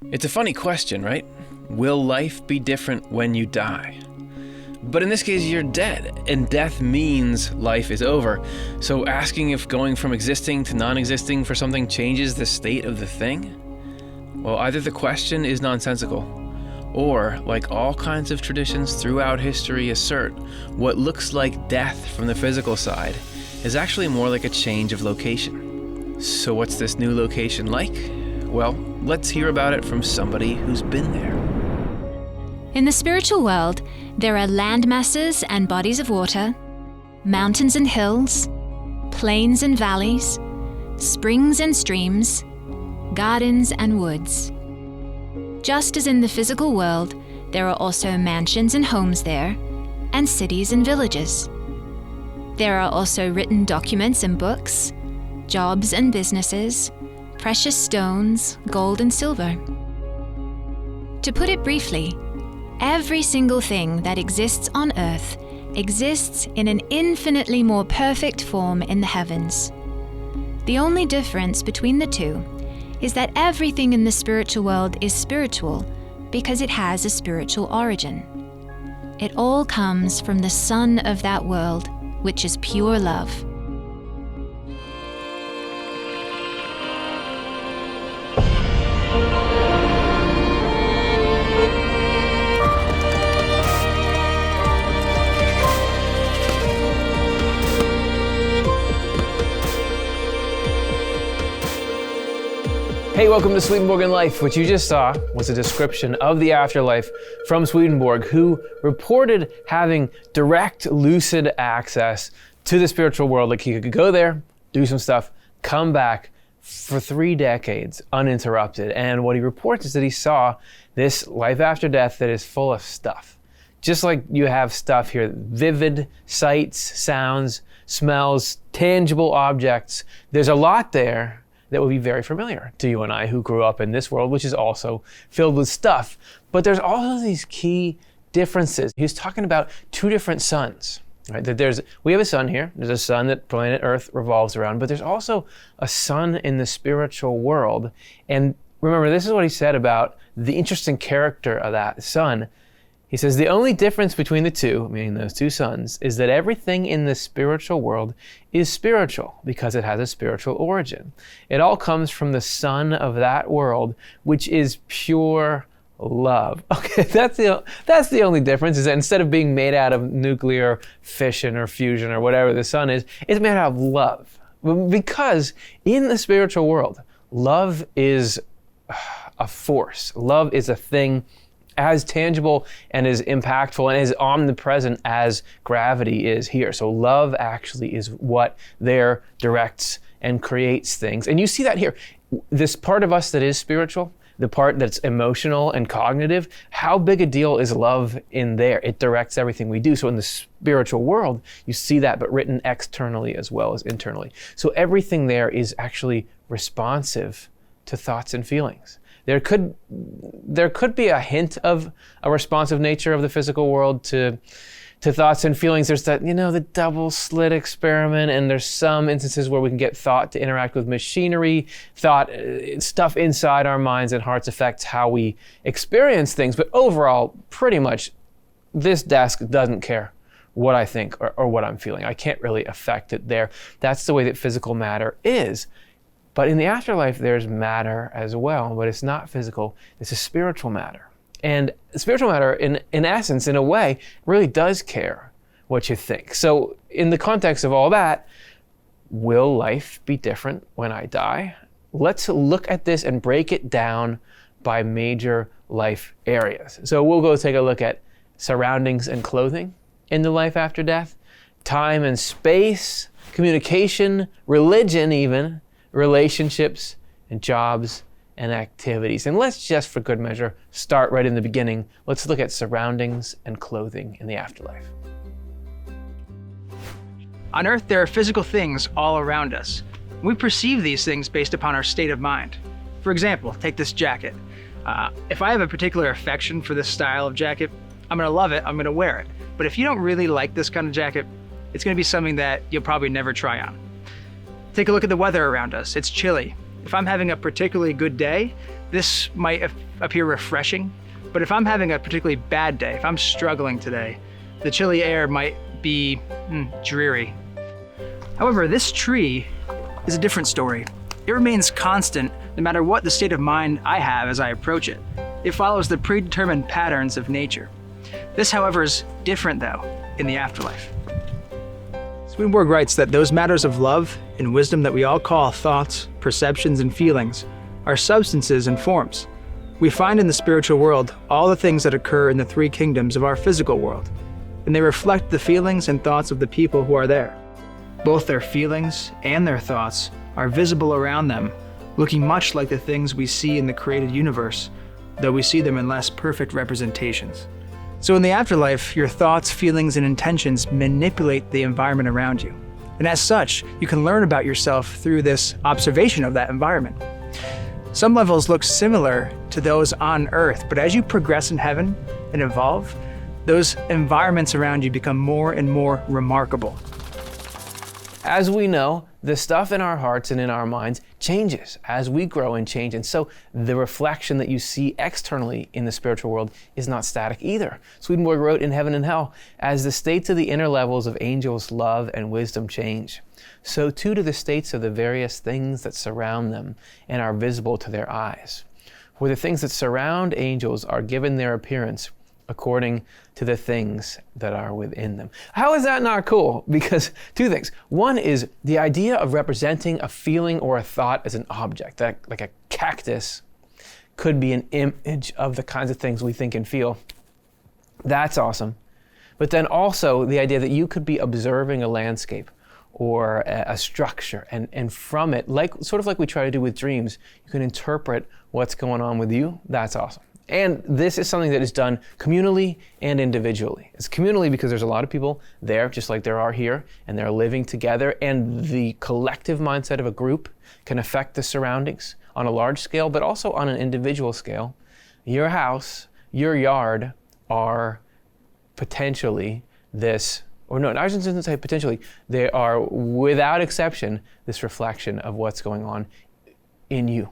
It's a funny question, right? Will life be different when you die? But in this case, you're dead, and death means life is over. So asking if going from existing to non-existing for something changes the state of the thing? Well, either the question is nonsensical, or, like all kinds of traditions throughout history assert, what looks like death from the physical side is actually more like a change of location. So what's this new location like? Well, let's hear about it from somebody who's been there. In the spiritual world, there are land masses and bodies of water, mountains and hills, plains and valleys, springs and streams, gardens and woods. Just as in the physical world, there are also mansions and homes there, and cities and villages. There are also written documents and books, jobs and businesses, precious stones, gold and silver. To put it briefly, every single thing that exists on earth exists in an infinitely more perfect form in the heavens. The only difference between the two is that everything in the spiritual world is spiritual because it has a spiritual origin. It all comes from the Son of that world, which is pure love. Hey, welcome to Swedenborgian Life. What you just saw was a description of the afterlife from Swedenborg, who reported having direct, lucid access to the spiritual world. Like he could go there, do some stuff, come back for 3 decades uninterrupted. And what he reports is that he saw this life after death that is full of stuff. Just like you have stuff here, vivid sights, sounds, smells, tangible objects. There's a lot there that will be very familiar to you and I who grew up in this world, which is also filled with stuff. But there's also these key differences. He's talking about 2 different suns. Right? That we have a sun here. There's a sun that planet Earth revolves around, but there's also a sun in the spiritual world. And remember, this is what he said about the interesting character of that sun. He says, the only difference between the two, meaning those 2 suns, is that everything in the spiritual world is spiritual because it has a spiritual origin. It all comes from the Son of that world, which is pure love. Okay, that's the only difference, is that instead of being made out of nuclear fission or fusion or whatever the sun is, it's made out of love. Because in the spiritual world, love is a force. Love is a thing as tangible and as impactful and as omnipresent as gravity is here. So love actually is what there directs and creates things. And you see that here. This part of us that is spiritual, the part that's emotional and cognitive, how big a deal is love in there? It directs everything we do. So in the spiritual world, you see that, but written externally as well as internally. So everything there is actually responsive to thoughts and feelings. There could be a hint of a responsive nature of the physical world to thoughts and feelings. There's that, the double slit experiment, and there's some instances where we can get thought to interact with machinery. Stuff inside our minds and hearts affects how we experience things. But overall, pretty much, this desk doesn't care what I think or what I'm feeling. I can't really affect it there. That's the way that physical matter is. But in the afterlife, there's matter as well, but it's not physical. It's a spiritual matter. And spiritual matter, in essence, in a way, really does care what you think. So in the context of all that, will life be different when I die? Let's look at this and break it down by major life areas. So we'll go take a look at surroundings and clothing in the life after death, time and space, communication, religion even, relationships and jobs and activities. And let's just, for good measure, start right in the beginning. Let's look at surroundings and clothing in the afterlife. On Earth, there are physical things all around us. We perceive these things based upon our state of mind. For example, take this jacket. If I have a particular affection for this style of jacket, I'm gonna love it, I'm gonna wear it. But if you don't really like this kind of jacket, it's gonna be something that you'll probably never try on. Take a look at the weather around us. It's chilly. If I'm having a particularly good day, this might appear refreshing, but if I'm having a particularly bad day, if I'm struggling today, the chilly air might be dreary. However, this tree is a different story. It remains constant no matter what the state of mind I have as I approach it. It follows the predetermined patterns of nature. This, however, is different though in the afterlife. Swedenborg writes that those matters of love and wisdom that we all call thoughts, perceptions, and feelings are substances and forms. We find in the spiritual world all the things that occur in the three kingdoms of our physical world, and they reflect the feelings and thoughts of the people who are there. Both their feelings and their thoughts are visible around them, looking much like the things we see in the created universe, though we see them in less perfect representations. So in the afterlife, your thoughts, feelings, and intentions manipulate the environment around you. And as such, you can learn about yourself through this observation of that environment. Some levels look similar to those on Earth, but as you progress in heaven and evolve, those environments around you become more and more remarkable. As we know, the stuff in our hearts and in our minds changes as we grow and change. And so the reflection that you see externally in the spiritual world is not static either. Swedenborg wrote in Heaven and Hell, as the states of the inner levels of angels' love and wisdom change, so too do the states of the various things that surround them and are visible to their eyes. For the things that surround angels are given their appearance according to the things that are within them. How is that not cool? Because two things. One is the idea of representing a feeling or a thought as an object, that like a cactus could be an image of the kinds of things we think and feel. That's awesome. But then also the idea that you could be observing a landscape or a structure, and from it, sort of like we try to do with dreams, you can interpret what's going on with you. That's awesome. And this is something that is done communally and individually. It's communally because there's a lot of people there, just like there are here, and they're living together, and the collective mindset of a group can affect the surroundings on a large scale, but also on an individual scale. Your house, your yard are potentially this, or no, I shouldn't say potentially, they are without exception this reflection of what's going on in you.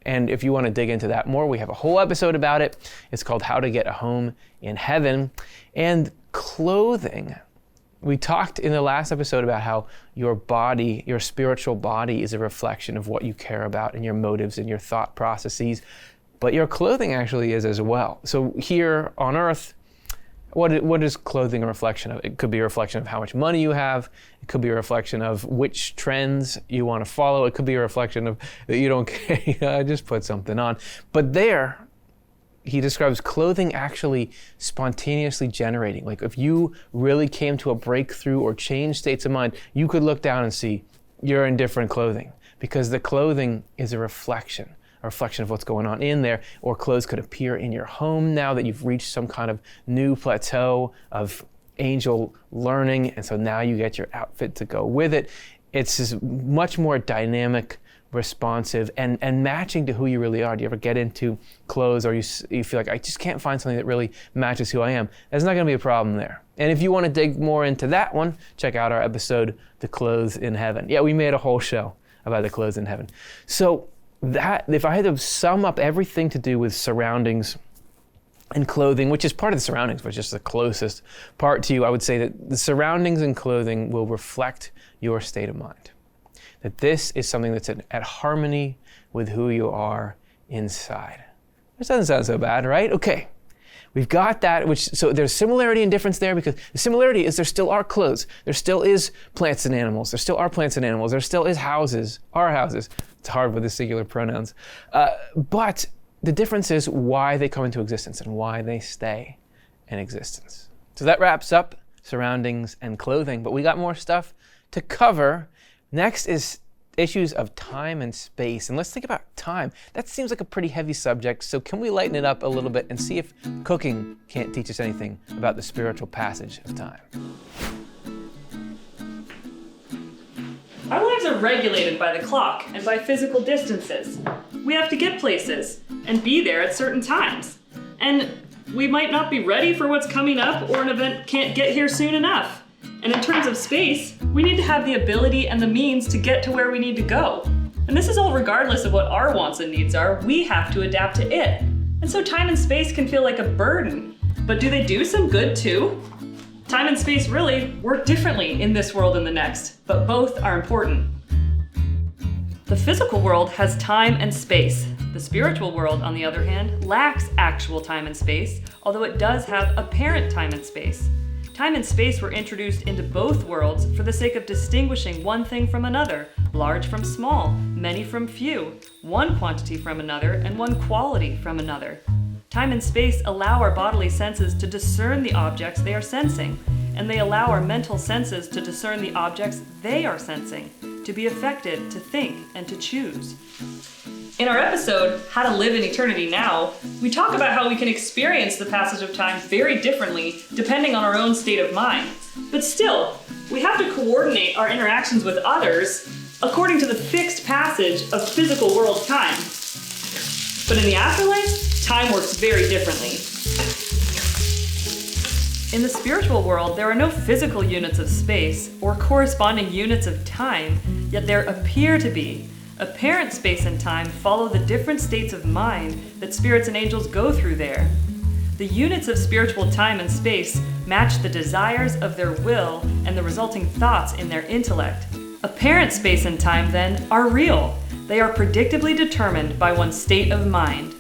And if you want to dig into that more, we have a whole episode about it. It's called How to Get a Home in Heaven. And clothing. We talked in the last episode about how your body, your spiritual body, is a reflection of what you care about and your motives and your thought processes. But your clothing actually is as well. So here on earth, what is clothing a reflection of? It could be a reflection of how much money you have. It could be a reflection of which trends you want to follow. It could be a reflection of that you don't care. Just put something on. But there, he describes clothing actually spontaneously generating. Like if you really came to a breakthrough or changed states of mind, you could look down and see you're in different clothing because the clothing is a reflection of what's going on in there, or clothes could appear in your home now that you've reached some kind of new plateau of angel learning, and so now you get your outfit to go with it. It's just much more dynamic, responsive, and matching to who you really are. Do you ever get into clothes or you feel like, I just can't find something that really matches who I am? There's not going to be a problem there. And if you want to dig more into that one, check out our episode, The Clothes in Heaven. Yeah, we made a whole show about the clothes in heaven. So that, if I had to sum up everything to do with surroundings and clothing, which is part of the surroundings, but just the closest part to you, I would say that the surroundings and clothing will reflect your state of mind. That this is something that's at harmony with who you are inside. This doesn't sound so bad, right? Okay. We've got that, so there's similarity and difference there, because the similarity is there still are clothes. There still is plants and animals. There still are plants and animals. There still is houses, our houses. It's hard with the singular pronouns. But the difference is why they come into existence and why they stay in existence. So that wraps up surroundings and clothing, but we got more stuff to cover. Next is issues of time and space. And let's think about time. That seems like a pretty heavy subject, so can we lighten it up a little bit and see if cooking can't teach us anything about the spiritual passage of time? Our lives are regulated by the clock and by physical distances. We have to get places and be there at certain times. And we might not be ready for what's coming up, or an event can't get here soon enough. And in terms of space, we need to have the ability and the means to get to where we need to go. And this is all regardless of what our wants and needs are. We have to adapt to it. And so time and space can feel like a burden. But do they do some good too? Time and space really work differently in this world and the next, but both are important. The physical world has time and space. The spiritual world, on the other hand, lacks actual time and space, although it does have apparent time and space. Time and space were introduced into both worlds for the sake of distinguishing one thing from another, large from small, many from few, one quantity from another, and one quality from another. Time and space allow our bodily senses to discern the objects they are sensing, and they allow our mental senses to discern the objects they are sensing, to be affected, to think, and to choose. In our episode, How to Live in Eternity Now, we talk about how we can experience the passage of time very differently depending on our own state of mind. But still, we have to coordinate our interactions with others according to the fixed passage of physical world time. But in the afterlife, time works very differently. In the spiritual world, there are no physical units of space or corresponding units of time, yet there appear to be. Apparent space and time follow the different states of mind that spirits and angels go through there. The units of spiritual time and space match the desires of their will and the resulting thoughts in their intellect. Apparent space and time, then, are real. They are predictably determined by one's state of mind.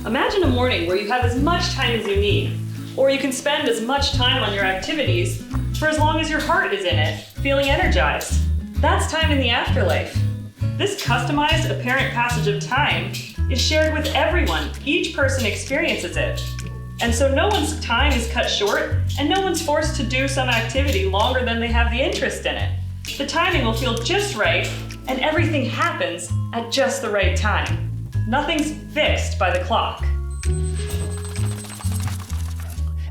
Imagine a morning where you have as much time as you need, or you can spend as much time on your activities for as long as your heart is in it, feeling energized. That's time in the afterlife. This customized apparent passage of time is shared with everyone. Each person experiences it. And so no one's time is cut short, and no one's forced to do some activity longer than they have the interest in it. The timing will feel just right, and everything happens at just the right time. Nothing's fixed by the clock.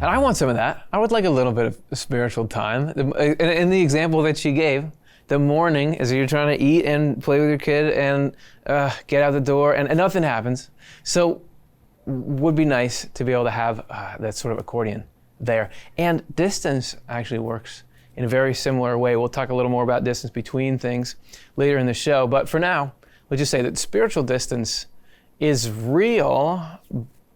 And I want some of that. I would like a little bit of spiritual time. In the example that she gave, the morning as you're trying to eat and play with your kid and get out the door and nothing happens. So would be nice to be able to have that sort of accordion there. And distance actually works in a very similar way. We'll talk a little more about distance between things later in the show. But for now, we'll just say that spiritual distance is real,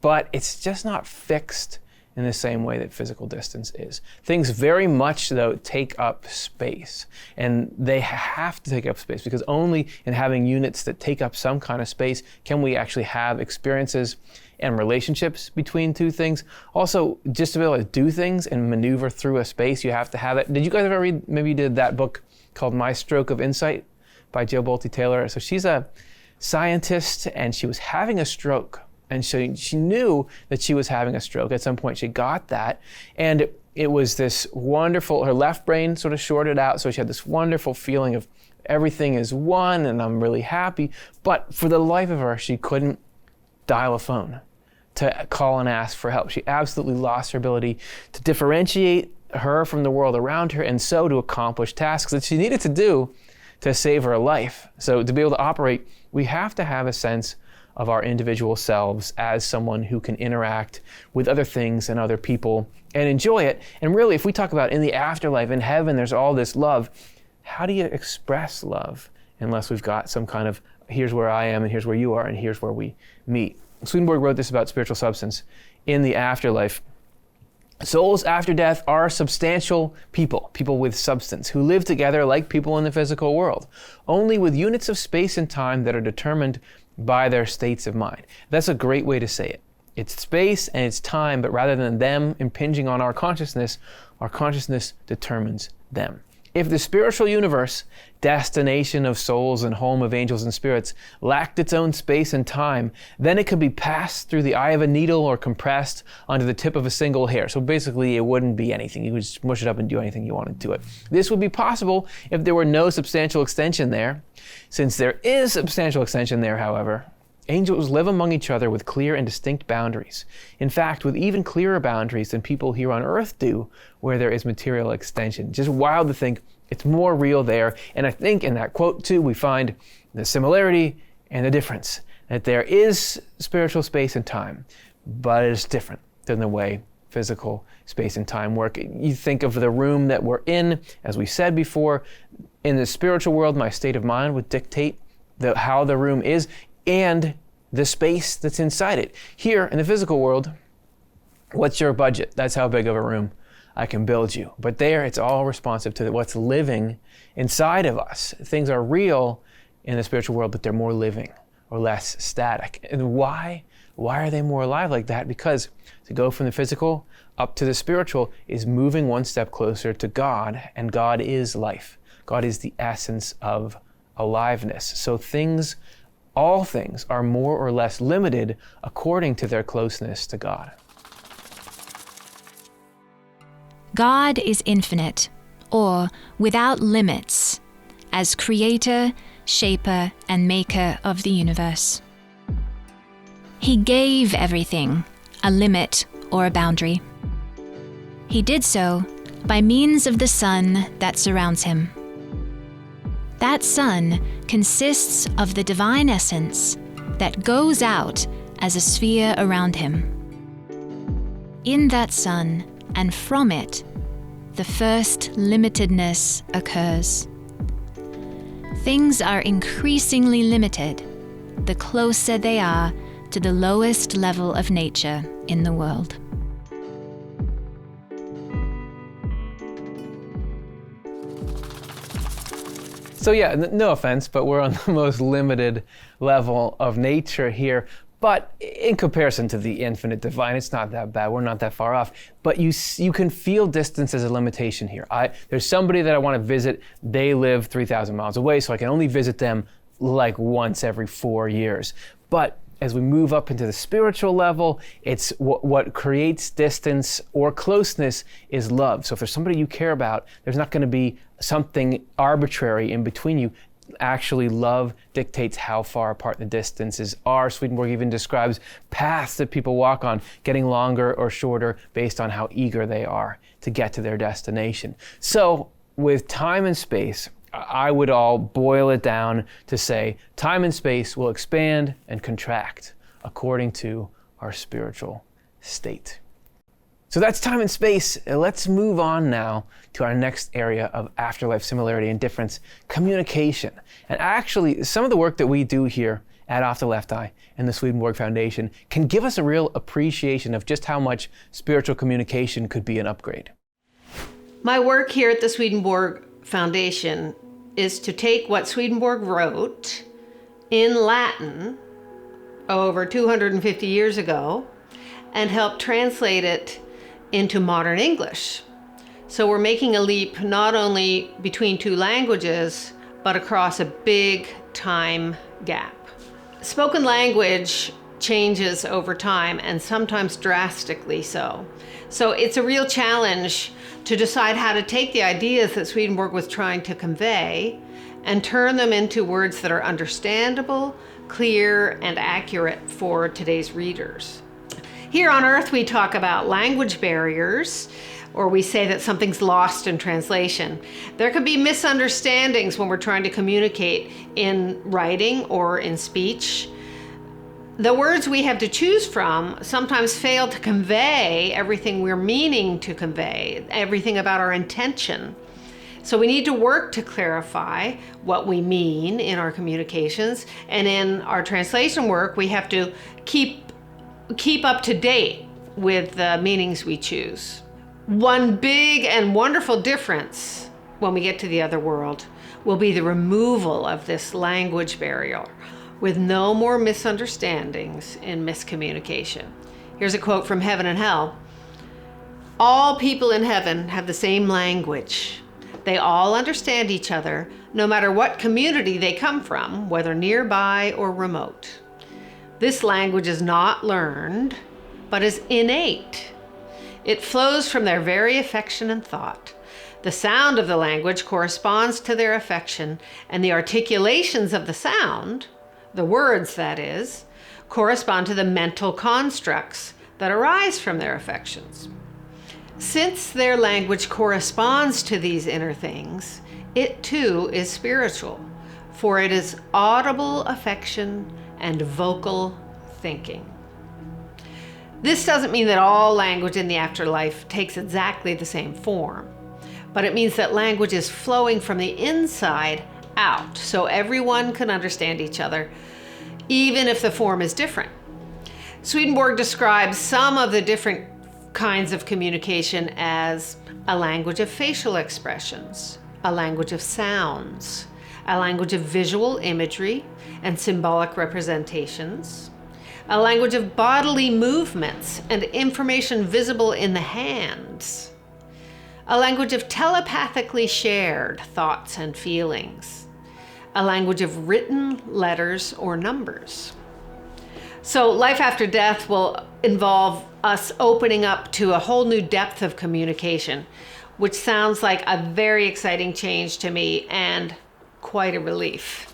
but it's just not fixed in the same way that physical distance is. Things very much, though, take up space. And they have to take up space because only in having units that take up some kind of space can we actually have experiences and relationships between two things. Also, just to be able to do things and maneuver through a space, you have to have it. Did you guys ever read, maybe you did, that book called My Stroke of Insight by Jill Bolte Taylor? So she's a scientist and she was having a stroke. And she knew that she was having a stroke. At some point she got that. And it was this wonderful, her left brain sort of shorted out. So she had this wonderful feeling of everything is one and I'm really happy. But for the life of her, she couldn't dial a phone to call and ask for help. She absolutely lost her ability to differentiate her from the world around her and so to accomplish tasks that she needed to do to save her life. So to be able to operate, we have to have a sense of our individual selves as someone who can interact with other things and other people and enjoy it. And really, if we talk about in the afterlife, in heaven, there's all this love. How do you express love unless we've got some kind of, here's where I am and here's where you are and here's where we meet? Swedenborg wrote this about spiritual substance in the afterlife. Souls after death are substantial people with substance, who live together like people in the physical world, only with units of space and time that are determined by their states of mind. That's a great way to say it. It's space and it's time, but rather than them impinging on our consciousness determines them. If the spiritual universe, destination of souls and home of angels and spirits, lacked its own space and time, then it could be passed through the eye of a needle or compressed onto the tip of a single hair. So basically it wouldn't be anything. You could just mush it up and do anything you wanted to it. This would be possible if there were no substantial extension there. Since there is substantial extension there, however, angels live among each other with clear and distinct boundaries. In fact, with even clearer boundaries than people here on earth do, where there is material extension. Just wild to think it's more real there. And I think in that quote too, we find the similarity and the difference. That there is spiritual space and time, but it is different than the way physical space and time work. You think of the room that we're in, as we said before, in the spiritual world, my state of mind would dictate how the room is and the space that's inside it. Here in the physical world, what's your budget? That's how big of a room I can build you. But there, it's all responsive to what's living inside of us. Things are real in the spiritual world, but they're more living or less static. And why? Why are they more alive like that? Because to go from the physical up to the spiritual is moving one step closer to God, and God is life. God is the essence of aliveness. So all things are more or less limited according to their closeness to God. God is infinite, or without limits, as creator, shaper, and maker of the universe. He gave everything a limit or a boundary. He did so by means of the sun that surrounds him. That sun consists of the divine essence that goes out as a sphere around him. In that sun, and from it, the first limitedness occurs. Things are increasingly limited the closer they are to the lowest level of nature in the world. So yeah, no offense, but we're on the most limited level of nature here. But in comparison to the infinite divine, it's not that bad. We're not that far off. But you can feel distance as a limitation here. There's somebody that I want to visit. They live 3,000 miles away, so I can only visit them like once every 4 years. But as we move up into the spiritual level, it's what creates distance or closeness is love. So if there's somebody you care about, there's not going to be something arbitrary in between you. Actually, love dictates how far apart the distances are. Swedenborg even describes paths that people walk on getting longer or shorter based on how eager they are to get to their destination. So with time and space, I would all boil it down to say time and space will expand and contract according to our spiritual state. So that's time and space. Let's move on now to our next area of afterlife similarity and difference, communication. And actually, some of the work that we do here at OffTheLeftEye and the Swedenborg Foundation can give us a real appreciation of just how much spiritual communication could be an upgrade. My work here at the Swedenborg Foundation is to take what Swedenborg wrote in Latin over 250 years ago and help translate it into modern English. So we're making a leap not only between two languages, but across a big time gap. Spoken language changes over time, and sometimes drastically so. So it's a real challenge to decide how to take the ideas that Swedenborg was trying to convey and turn them into words that are understandable, clear, and accurate for today's readers. Here on Earth, we talk about language barriers, or we say that something's lost in translation. There can be misunderstandings when we're trying to communicate in writing or in speech. The words we have to choose from sometimes fail to convey everything we're meaning to convey, everything about our intention. So we need to work to clarify what we mean in our communications, and in our translation work, we have to keep up to date with the meanings we choose. One big and wonderful difference when we get to the other world will be the removal of this language barrier, with no more misunderstandings and miscommunication. Here's a quote from Heaven and Hell. All people in heaven have the same language. They all understand each other, no matter what community they come from, whether nearby or remote. This language is not learned, but is innate. It flows from their very affection and thought. The sound of the language corresponds to their affection, and the articulations of the sound, the words that is, correspond to the mental constructs that arise from their affections. Since their language corresponds to these inner things, it too is spiritual, for it is audible affection and vocal thinking. This doesn't mean that all language in the afterlife takes exactly the same form, but it means that language is flowing from the inside out so everyone can understand each other, even if the form is different. Swedenborg describes some of the different kinds of communication as a language of facial expressions, a language of sounds, a language of visual imagery and symbolic representations, a language of bodily movements and information visible in the hands, a language of telepathically shared thoughts and feelings, a language of written letters or numbers. So life after death will involve us opening up to a whole new depth of communication, which sounds like a very exciting change to me and quite a relief.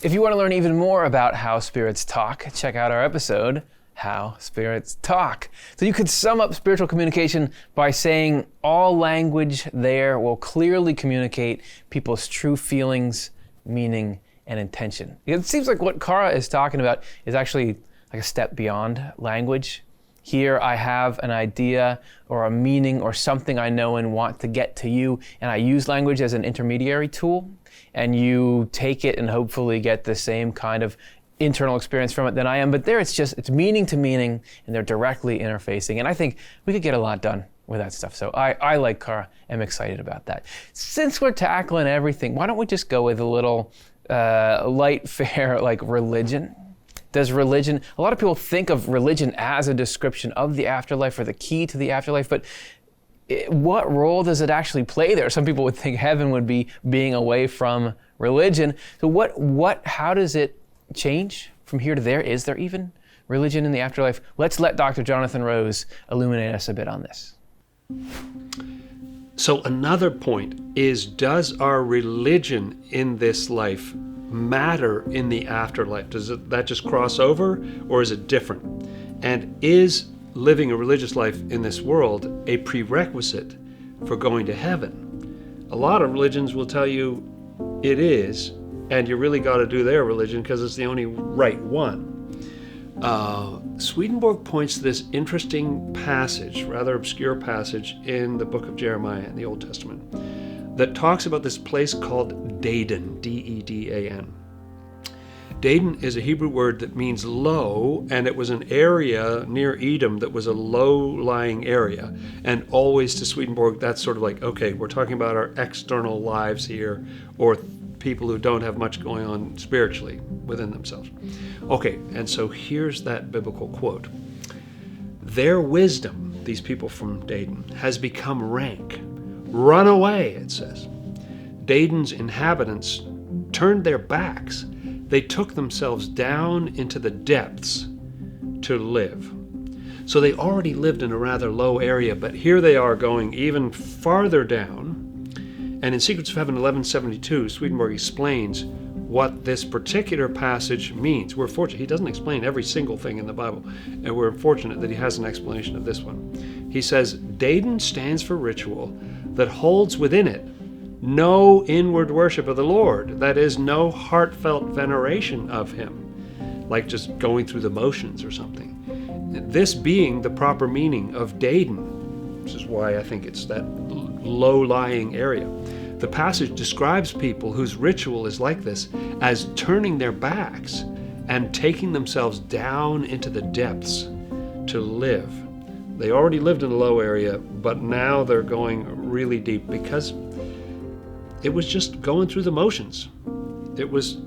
If you want to learn even more about how spirits talk, check out our episode, How Spirits Talk. So you could sum up spiritual communication by saying all language there will clearly communicate people's true feelings, meaning, and intention. It seems like what Kara is talking about is actually like a step beyond language. Here I have an idea or a meaning or something I know and want to get to you, and I use language as an intermediary tool, and you take it and hopefully get the same kind of internal experience from it than I am. But there it's meaning to meaning, and they're directly interfacing. And I think we could get a lot done with that stuff. So I like Kara, am excited about that. Since we're tackling everything, why don't we just go with a little light fare like religion? Does religion, a lot of people think of religion as a description of the afterlife or the key to the afterlife, but what role does it actually play there? Some people would think heaven would be being away from religion. So how does it change from here to there? Is there even religion in the afterlife? Let's let Dr. Jonathan Rose illuminate us a bit on this. So another point is, does our religion in this life matter in the afterlife? Does that just cross over, or is it different? And is living a religious life in this world a prerequisite for going to heaven? A lot of religions will tell you it is, and you really got to do their religion because it's the only right one. Swedenborg points to this interesting passage, rather obscure passage, in the book of Jeremiah in the Old Testament that talks about this place called Dedan, D-E-D-A-N. Dedan is a Hebrew word that means low, and it was an area near Edom that was a low-lying area. And always to Swedenborg, that's sort of like, okay, we're talking about our external lives here, or people who don't have much going on spiritually within themselves. Okay, and so here's that biblical quote. Their wisdom, these people from Dedan, has become rank. Run away, it says. Dedan's inhabitants turned their backs. They took themselves down into the depths to live. So they already lived in a rather low area, but here they are going even farther down. And in Secrets of Heaven 1172, Swedenborg explains what this particular passage means. We're fortunate. He doesn't explain every single thing in the Bible, and we're fortunate that he has an explanation of this one. He says, Dedan stands for ritual that holds within it no inward worship of the Lord, that is, no heartfelt veneration of him, like just going through the motions or something. This being the proper meaning of Dedan, which is why I think it's that low-lying area. The passage describes people whose ritual is like this as turning their backs and taking themselves down into the depths to live. They already lived in a low area, but now they're going really deep because it was just going through the motions. It was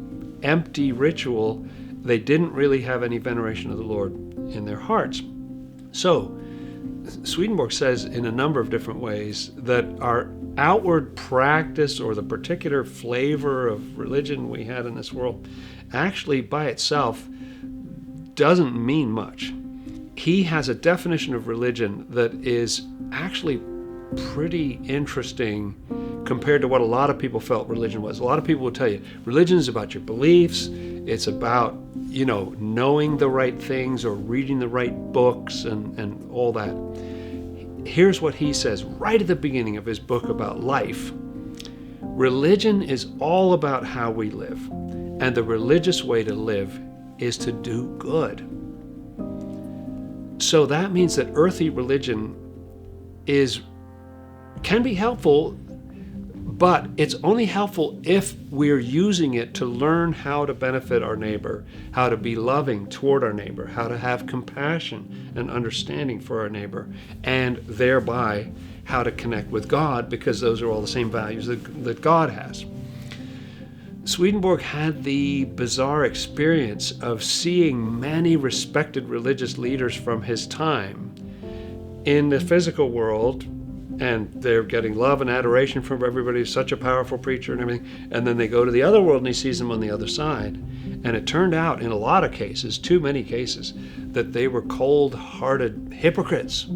empty ritual. They didn't really have any veneration of the Lord in their hearts. So, Swedenborg says in a number of different ways that our outward practice or the particular flavor of religion we had in this world actually by itself doesn't mean much. He has a definition of religion that is actually pretty interesting compared to what a lot of people felt religion was. A lot of people will tell you religion is about your beliefs. It's about, knowing the right things or reading the right books and all that. Here's what he says right at the beginning of his book about life. Religion is all about how we live, and the religious way to live is to do good. So that means that earthly religion can be helpful, But it's only helpful if we're using it to learn how to benefit our neighbor, how to be loving toward our neighbor, how to have compassion and understanding for our neighbor, and thereby how to connect with God, because those are all the same values that God has. Swedenborg had the bizarre experience of seeing many respected religious leaders from his time in the physical world, and they're getting love and adoration from everybody. He's such a powerful preacher and everything. And then they go to the other world and he sees them on the other side. And it turned out in a lot of cases, too many cases, that they were cold-hearted hypocrites.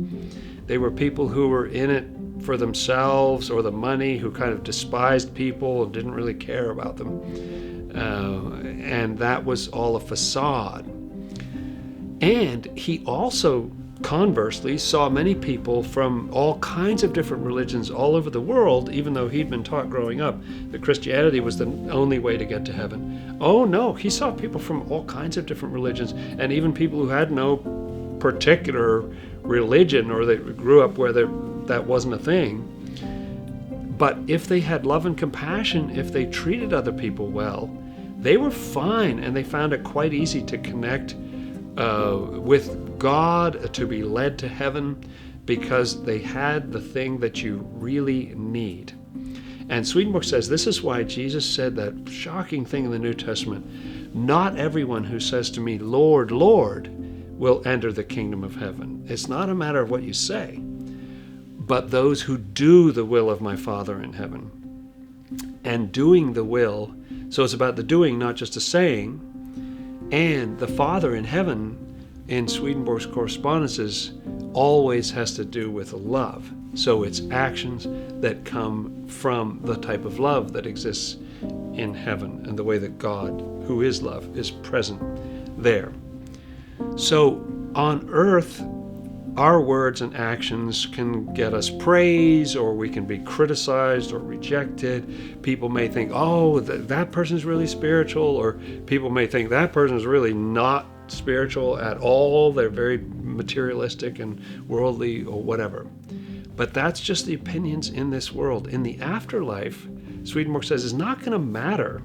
They were people who were in it for themselves or the money, who kind of despised people and didn't really care about them. And that was all a facade. And he also, conversely, saw many people from all kinds of different religions all over the world, even though he'd been taught growing up that Christianity was the only way to get to heaven. Oh no, he saw people from all kinds of different religions, and even people who had no particular religion, or they grew up where that wasn't a thing. But if they had love and compassion, if they treated other people well, they were fine, and they found it quite easy to connect with God, to be led to heaven, because they had the thing that you really need. And Swedenborg says this is why Jesus said that shocking thing in the New Testament: not everyone who says to me, Lord, Lord, will enter the kingdom of heaven. It's not a matter of what you say, but those who do the will of my Father in heaven. And doing the will, so it's about the doing, not just the saying. And the Father in heaven, in Swedenborg's correspondences, always has to do with love. So it's actions that come from the type of love that exists in heaven, and the way that God, who is love, is present there. So on earth, our words and actions can get us praise, or we can be criticized or rejected. People may think, oh, that person's really spiritual, or people may think that person's really not spiritual at all. They're very materialistic and worldly or whatever. But that's just the opinions in this world. In the afterlife, Swedenborg says, it's not going to matter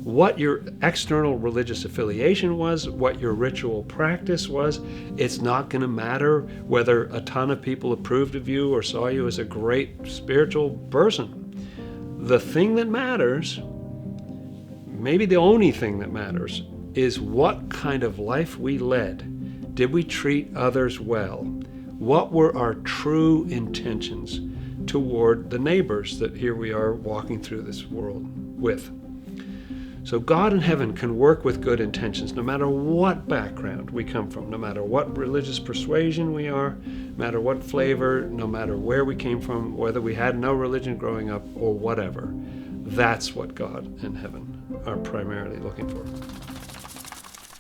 what your external religious affiliation was, what your ritual practice was. It's not going to matter whether a ton of people approved of you or saw you as a great spiritual person. The thing that matters, maybe the only thing that matters, is what kind of life we led. Did we treat others well? What were our true intentions toward the neighbors that here we are walking through this world with? So God in heaven can work with good intentions, no matter what background we come from, no matter what religious persuasion we are, no matter what flavor, no matter where we came from, whether we had no religion growing up or whatever. That's what God in heaven are primarily looking for.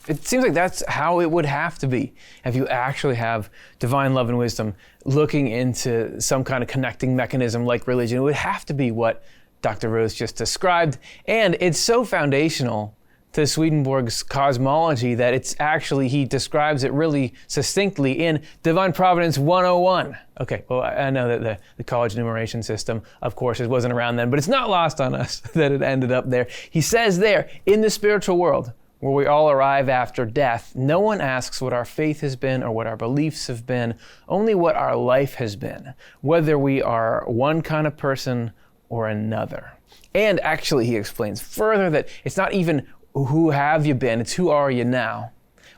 It seems like that's how it would have to be if you actually have divine love and wisdom looking into some kind of connecting mechanism like religion. It would have to be what Dr. Rose just described. And it's so foundational to Swedenborg's cosmology that it's actually, he describes it really succinctly in Divine Providence 101. Okay, well, I know that the college numeration system, of course, it wasn't around then, but it's not lost on us that it ended up there. He says there, in the spiritual world, where we all arrive after death, no one asks what our faith has been or what our beliefs have been, only what our life has been, whether we are one kind of person or another. And actually, he explains further that it's not even who have you been, it's who are you now.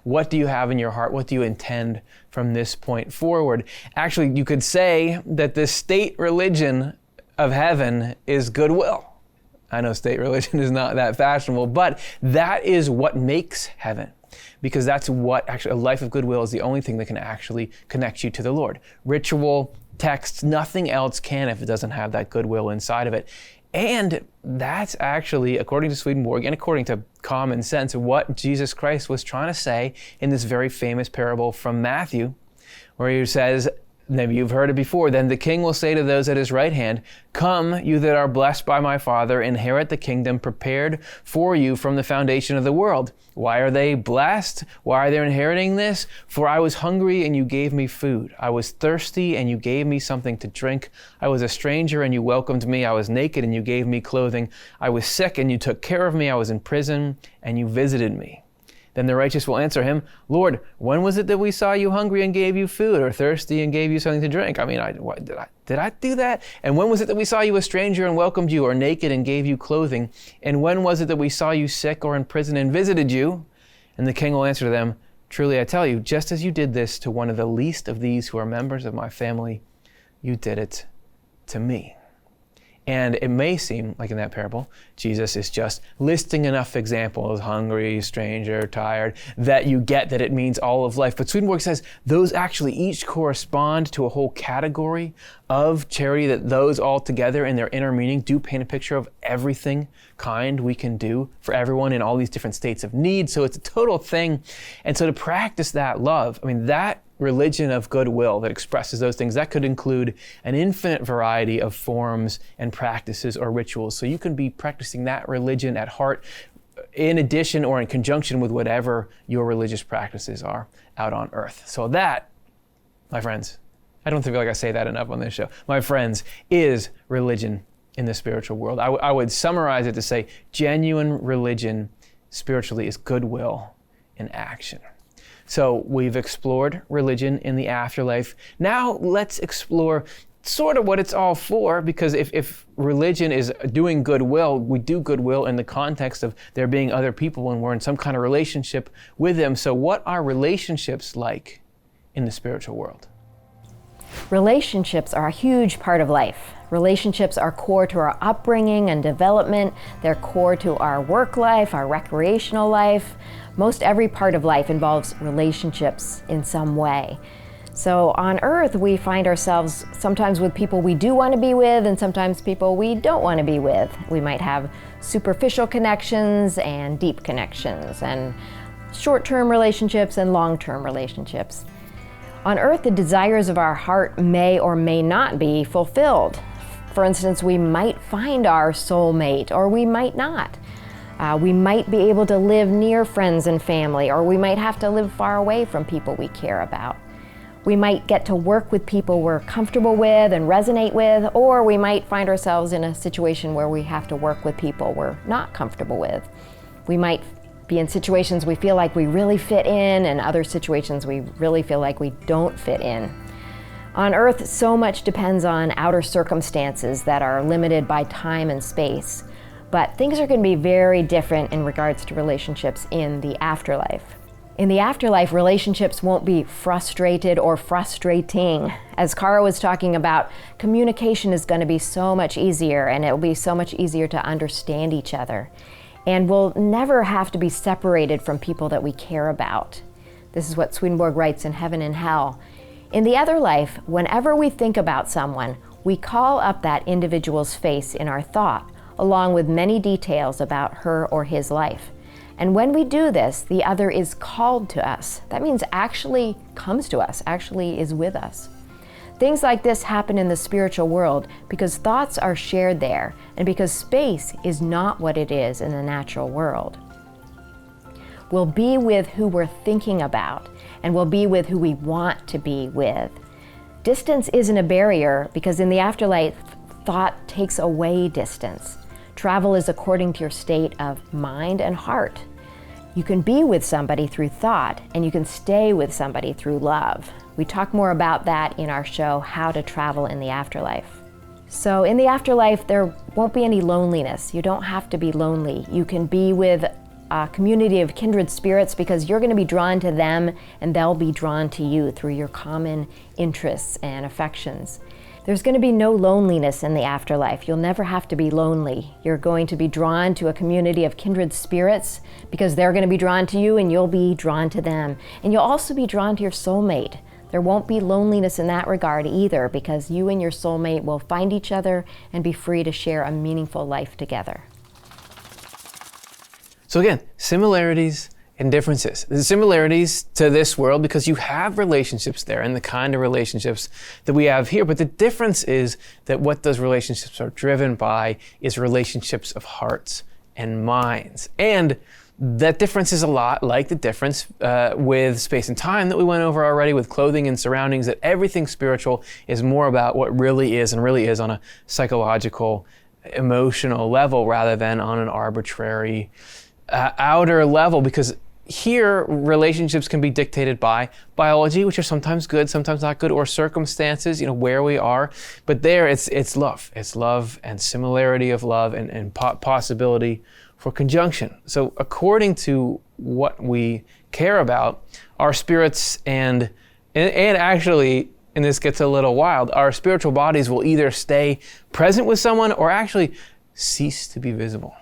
What do you have in your heart? What do you intend from this point forward? Actually, you could say that the state religion of heaven is goodwill. I know state religion is not that fashionable, but that is what makes heaven. Because that's what actually, a life of goodwill is the only thing that can actually connect you to the Lord. Ritual, texts, nothing else can if it doesn't have that goodwill inside of it. And that's actually, according to Swedenborg and according to common sense, what Jesus Christ was trying to say in this very famous parable from Matthew, where he says, Maybe you've heard it before. Then the king will say to those at his right hand, "Come, you that are blessed by my Father, inherit the kingdom prepared for you from the foundation of the world." Why are they blessed? Why are they inheriting this? "For I was hungry and you gave me food. I was thirsty and you gave me something to drink. I was a stranger and you welcomed me. I was naked and you gave me clothing. I was sick and you took care of me. I was in prison and you visited me." Then the righteous will answer him, "Lord, when was it that we saw you hungry and gave you food, or thirsty and gave you something to drink? I mean, did I do that? And when was it that we saw you a stranger and welcomed you, or naked and gave you clothing? And when was it that we saw you sick or in prison and visited you?" And the king will answer to them, "Truly I tell you, just as you did this to one of the least of these who are members of my family, you did it to me." And it may seem like in that parable, Jesus is just listing enough examples, hungry, stranger, tired, that you get that it means all of life. But Swedenborg says those actually each correspond to a whole category of charity, that those all together in their inner meaning do paint a picture of everything kind we can do for everyone in all these different states of need. So it's a total thing. And so to practice that love, I mean, that religion of goodwill that expresses those things, that could include an infinite variety of forms and practices or rituals. So you can be practicing that religion at heart in addition or in conjunction with whatever your religious practices are out on earth. So that, my friends, I don't feel like I say that enough on this show, my friends, is religion in the spiritual world. I would summarize it to say genuine religion spiritually is goodwill in action. So we've explored religion in the afterlife. Now let's explore sort of what it's all for, because if religion is doing goodwill, we do goodwill in the context of there being other people when we're in some kind of relationship with them. So what are relationships like in the spiritual world? Relationships are a huge part of life. Relationships are core to our upbringing and development. They're core to our work life, our recreational life. Most every part of life involves relationships in some way. So on earth, we find ourselves sometimes with people we do want to be with and sometimes people we don't want to be with. We might have superficial connections and deep connections, and short-term relationships and long-term relationships. On earth, the desires of our heart may or may not be fulfilled. For instance, we might find our soulmate, or we might not. We might be able to live near friends and family, or we might have to live far away from people we care about. We might get to work with people we're comfortable with and resonate with, or we might find ourselves in a situation where we have to work with people we're not comfortable with. We might be in situations we feel like we really fit in, and other situations we really feel like we don't fit in. On earth, so much depends on outer circumstances that are limited by time and space. But things are going to be very different in regards to relationships in the afterlife. In the afterlife, relationships won't be frustrated or frustrating. As Cara was talking about, communication is going to be so much easier, and it will be so much easier to understand each other. And we'll never have to be separated from people that we care about. This is what Swedenborg writes in Heaven and Hell. In the other life, whenever we think about someone, we call up that individual's face in our thought, along with many details about her or his life. And when we do this, the other is called to us. That means actually comes to us, actually is with us. Things like this happen in the spiritual world because thoughts are shared there, and because space is not what it is in the natural world. We'll be with who we're thinking about, and we'll be with who we want to be with. Distance isn't a barrier because in the afterlife, thought takes away distance. Travel is according to your state of mind and heart. You can be with somebody through thought, and you can stay with somebody through love. We talk more about that in our show, How to Travel in the Afterlife. So in the afterlife, there won't be any loneliness. You don't have to be lonely. You can be with a community of kindred spirits because you're going to be drawn to them and they'll be drawn to you through your common interests and affections. There's going to be no loneliness in the afterlife. You'll never have to be lonely. You're going to be drawn to a community of kindred spirits because they're going to be drawn to you and you'll be drawn to them. And you'll also be drawn to your soulmate. There won't be loneliness in that regard either because you and your soulmate will find each other and be free to share a meaningful life together. So again, similarities and differences. The similarities to this world because you have relationships there and the kind of relationships that we have here. But the difference is that what those relationships are driven by is relationships of hearts and minds. And that difference is a lot like the difference with space and time that we went over already, with clothing and surroundings, that everything spiritual is more about what really is, and really is on a psychological, emotional level rather than on an arbitrary outer level. Because here, relationships can be dictated by biology, which are sometimes good, sometimes not good, or circumstances, where we are. But there, it's love. It's love and similarity of love and possibility for conjunction. So according to what we care about, our spirits and actually, and this gets a little wild, our spiritual bodies will either stay present with someone or actually cease to be visible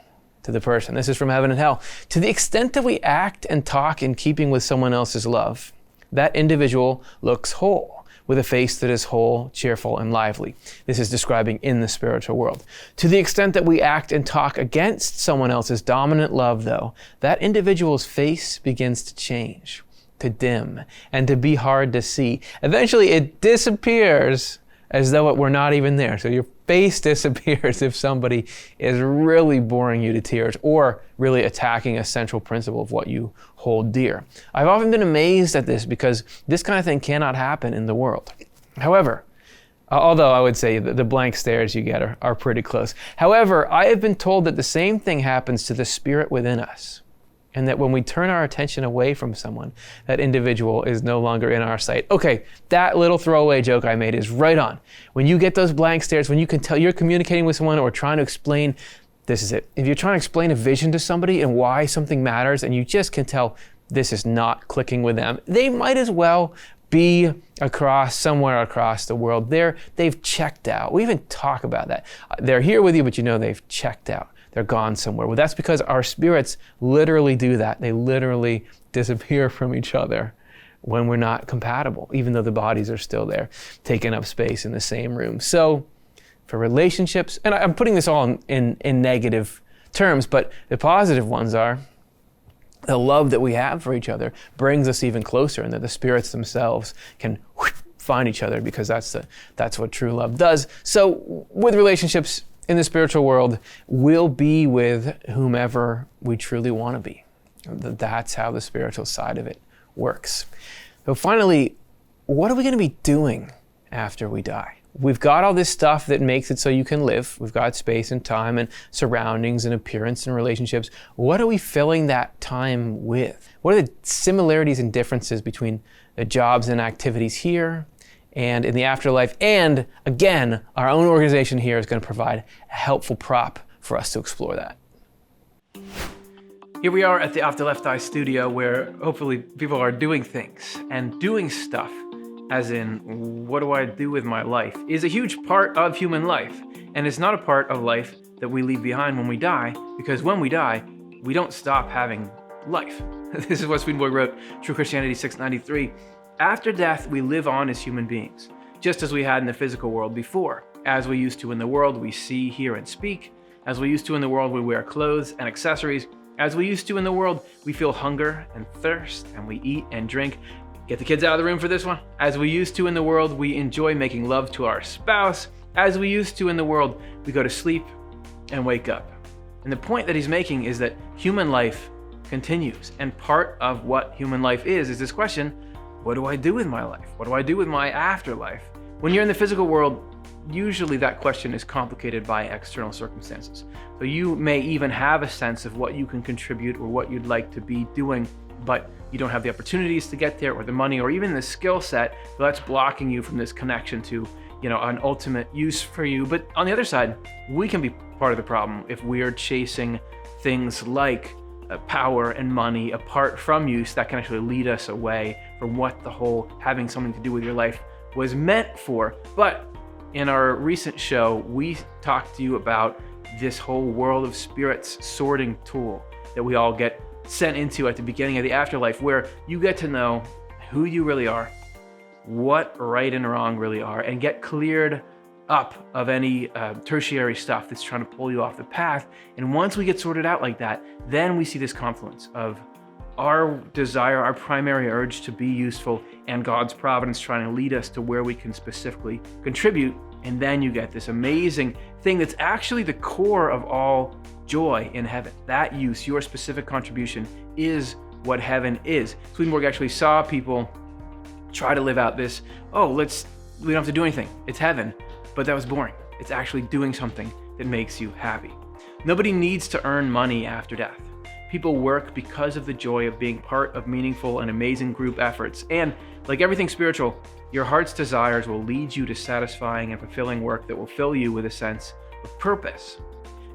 to the person. This is from Heaven and Hell. To the extent that we act and talk in keeping with someone else's love, that individual looks whole, with a face that is whole, cheerful, and lively. This is describing in the spiritual world. To the extent that we act and talk against someone else's dominant love, though, that individual's face begins to change, to dim, and to be hard to see. Eventually, it disappears as though it were not even there. So your face disappears if somebody is really boring you to tears or really attacking a central principle of what you hold dear. I've often been amazed at this because this kind of thing cannot happen in the world. However, although I would say that the blank stares you get are pretty close. However, I have been told that the same thing happens to the spirit within us, and that when we turn our attention away from someone, that individual is no longer in our sight. Okay, that little throwaway joke I made is right on. When you get those blank stares, when you can tell you're communicating with someone or trying to explain, this is it. If you're trying to explain a vision to somebody and why something matters, and you just can tell this is not clicking with them, they might as well be somewhere across the world. They've checked out. We even talk about that. They're here with you, but they've checked out. They're gone somewhere. Well, that's because our spirits literally do that. They literally disappear from each other when we're not compatible, even though the bodies are still there, taking up space in the same room. So for relationships, and I'm putting this all in negative terms, but the positive ones are the love that we have for each other brings us even closer, and that the spirits themselves can find each other, because that's what true love does. So with relationships, in the spiritual world, we'll be with whomever we truly want to be. That's how the spiritual side of it works. So finally, what are we going to be doing after we die? We've got all this stuff that makes it so you can live. We've got space and time and surroundings and appearance and relationships. What are we filling that time with? What are the similarities and differences between the jobs and activities here and in the afterlife? And again, our own organization here is going to provide a helpful prop for us to explore that. Here we are at the OffTheLeftEye studio, where hopefully people are doing things, and doing stuff, as in, what do I do with my life, is a huge part of human life. And it's not a part of life that we leave behind when we die, because when we die, we don't stop having life. This is what Swedenborg wrote, True Christianity 693. After death, we live on as human beings, just as we had in the physical world before. As we used to in the world, we see, hear, and speak. As we used to in the world, we wear clothes and accessories. As we used to in the world, we feel hunger and thirst, and we eat and drink. Get the kids out of the room for this one. As we used to in the world, we enjoy making love to our spouse. As we used to in the world, we go to sleep and wake up. And the point that he's making is that human life continues. And part of what human life is this question, what do I do with my life? What do I do with my afterlife? When you're in the physical world, usually that question is complicated by external circumstances. So you may even have a sense of what you can contribute or what you'd like to be doing, but you don't have the opportunities to get there, or the money, or even the skill set that's blocking you from this connection to, an ultimate use for you. But on the other side, we can be part of the problem if we're chasing things like power and money apart from use that can actually lead us away from what the whole having something to do with your life was meant for. But in our recent show, we talked to you about this whole world of spirits sorting tool that we all get sent into at the beginning of the afterlife, where you get to know who you really are, what right and wrong really are, and get cleared up of any tertiary stuff that's trying to pull you off the path. And once we get sorted out like that, then we see this confluence of our desire, our primary urge to be useful, and God's providence trying to lead us to where we can specifically contribute. And then you get this amazing thing that's actually the core of all joy in heaven. That use, your specific contribution, is what heaven is. Swedenborg actually saw people try to live out this, we don't have to do anything, it's heaven. But that was boring. It's actually doing something that makes you happy. Nobody needs to earn money after death. People work because of the joy of being part of meaningful and amazing group efforts. And like everything spiritual, your heart's desires will lead you to satisfying and fulfilling work that will fill you with a sense of purpose.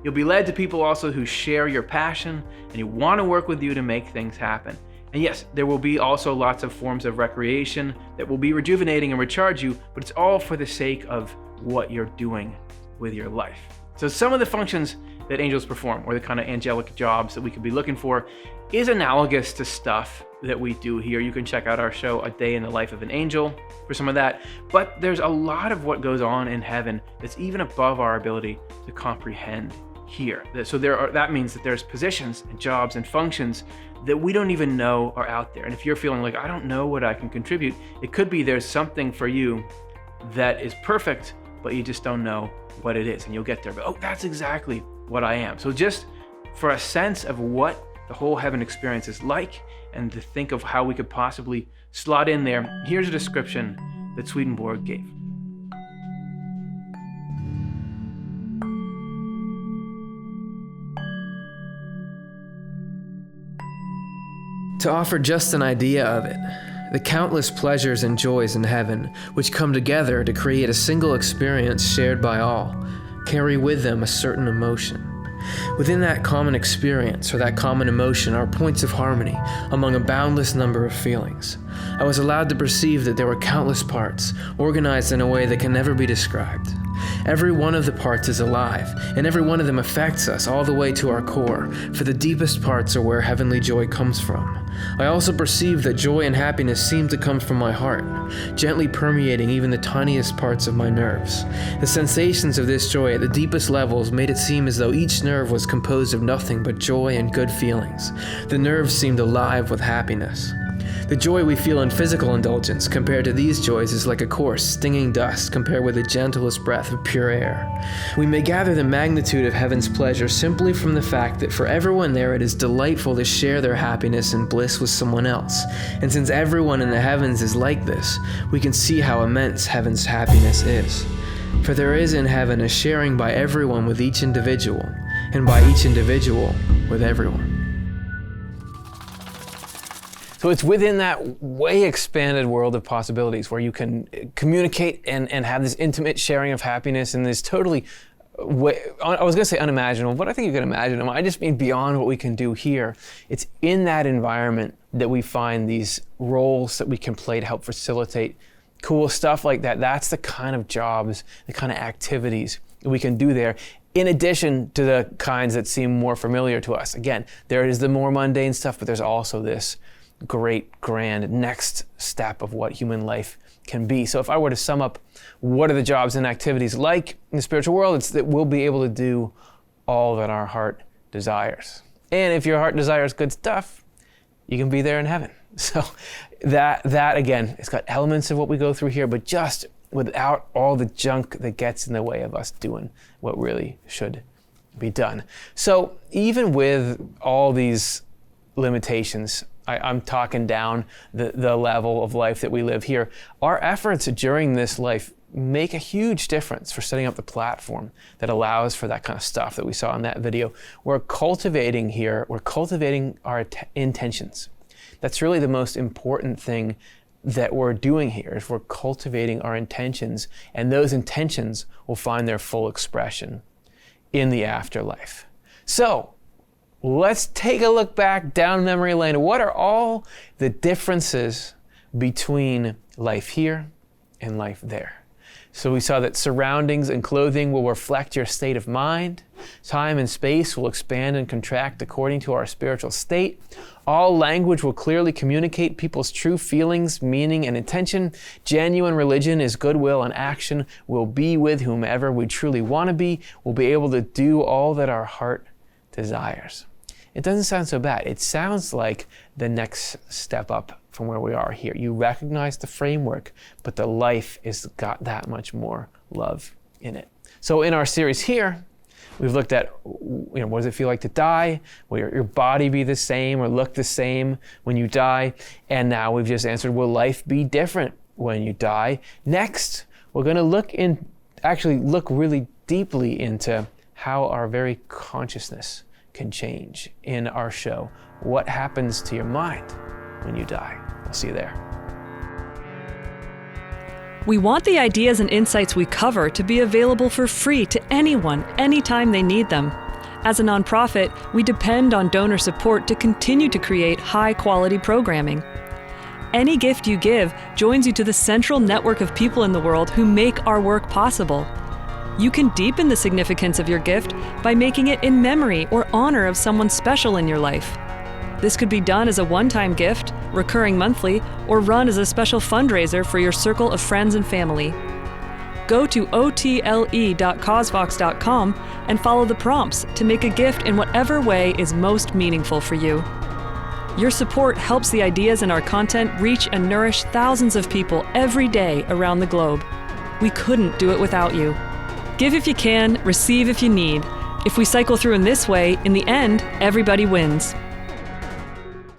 You'll be led to people also who share your passion and who want to work with you to make things happen. And yes, there will be also lots of forms of recreation that will be rejuvenating and recharge you, but it's all for the sake of what you're doing with your life. So some of the functions that angels perform, or the kind of angelic jobs that we could be looking for, is analogous to stuff that we do here. You can check out our show, A Day in the Life of an Angel, for some of that. But there's a lot of what goes on in heaven that's even above our ability to comprehend here. So that means that there's positions and jobs and functions that we don't even know are out there. And if you're feeling like, I don't know what I can contribute, it could be there's something for you that is perfect, but you just don't know what it is. And you'll get there, but that's exactly what I am. So just for a sense of what the whole heaven experience is like, and to think of how we could possibly slot in there, here's a description that Swedenborg gave. To offer just an idea of it, the countless pleasures and joys in heaven, which come together to create a single experience shared by all, carry with them a certain emotion. Within that common experience or that common emotion are points of harmony among a boundless number of feelings. I was allowed to perceive that there were countless parts, organized in a way that can never be described. Every one of the parts is alive, and every one of them affects us all the way to our core, for the deepest parts are where heavenly joy comes from. I also perceived that joy and happiness seemed to come from my heart, gently permeating even the tiniest parts of my nerves. The sensations of this joy at the deepest levels made it seem as though each nerve was composed of nothing but joy and good feelings. The nerves seemed alive with happiness. The joy we feel in physical indulgence compared to these joys is like a coarse, stinging dust compared with the gentlest breath of pure air. We may gather the magnitude of heaven's pleasure simply from the fact that for everyone there it is delightful to share their happiness and bliss with someone else. And since everyone in the heavens is like this, we can see how immense heaven's happiness is. For there is in heaven a sharing by everyone with each individual, and by each individual with everyone. So it's within that way expanded world of possibilities where you can communicate and have this intimate sharing of happiness in this totally, I was going to say unimaginable, but I think you can imagine them. I just mean beyond what we can do here. It's in that environment that we find these roles that we can play to help facilitate cool stuff like that. That's the kind of jobs, the kind of activities that we can do there, in addition to the kinds that seem more familiar to us. Again, there is the more mundane stuff, but there's also this great, grand next step of what human life can be. So if I were to sum up what are the jobs and activities like in the spiritual world, it's that we'll be able to do all that our heart desires. And if your heart desires good stuff, you can be there in heaven. So that again, it's got elements of what we go through here, but just without all the junk that gets in the way of us doing what really should be done. So even with all these limitations, I'm talking down the level of life that we live here. Our efforts during this life make a huge difference for setting up the platform that allows for that kind of stuff that we saw in that video. We're cultivating our intentions. That's really the most important thing that we're doing here, is we're cultivating our intentions, and those intentions will find their full expression in the afterlife. So, let's take a look back down memory lane. What are all the differences between life here and life there? So we saw that surroundings and clothing will reflect your state of mind. Time and space will expand and contract according to our spiritual state. All language will clearly communicate people's true feelings, meaning, and intention. Genuine religion is goodwill and action. We'll be with whomever we truly want to be. We'll be able to do all that our heart desires. it doesn't sound so bad. It sounds like the next step up from where we are here. You recognize the framework, but the life has got that much more love in it. So in our series here, we've looked at, what does it feel like to die? Will your body be the same or look the same when you die? And now we've just answered, will life be different when you die? Next, we're going to look really deeply into how our very consciousness can change in our show. What happens to your mind when you die? We'll see you there. We want the ideas and insights we cover to be available for free to anyone, anytime they need them. As a nonprofit, we depend on donor support to continue to create high-quality programming. Any gift you give joins you to the central network of people in the world who make our work possible. You can deepen the significance of your gift by making it in memory or honor of someone special in your life. This could be done as a one-time gift, recurring monthly, or run as a special fundraiser for your circle of friends and family. Go to otle.causevox.com and follow the prompts to make a gift in whatever way is most meaningful for you. Your support helps the ideas in our content reach and nourish thousands of people every day around the globe. We couldn't do it without you. Give if you can, receive if you need. If we cycle through in this way, in the end, everybody wins.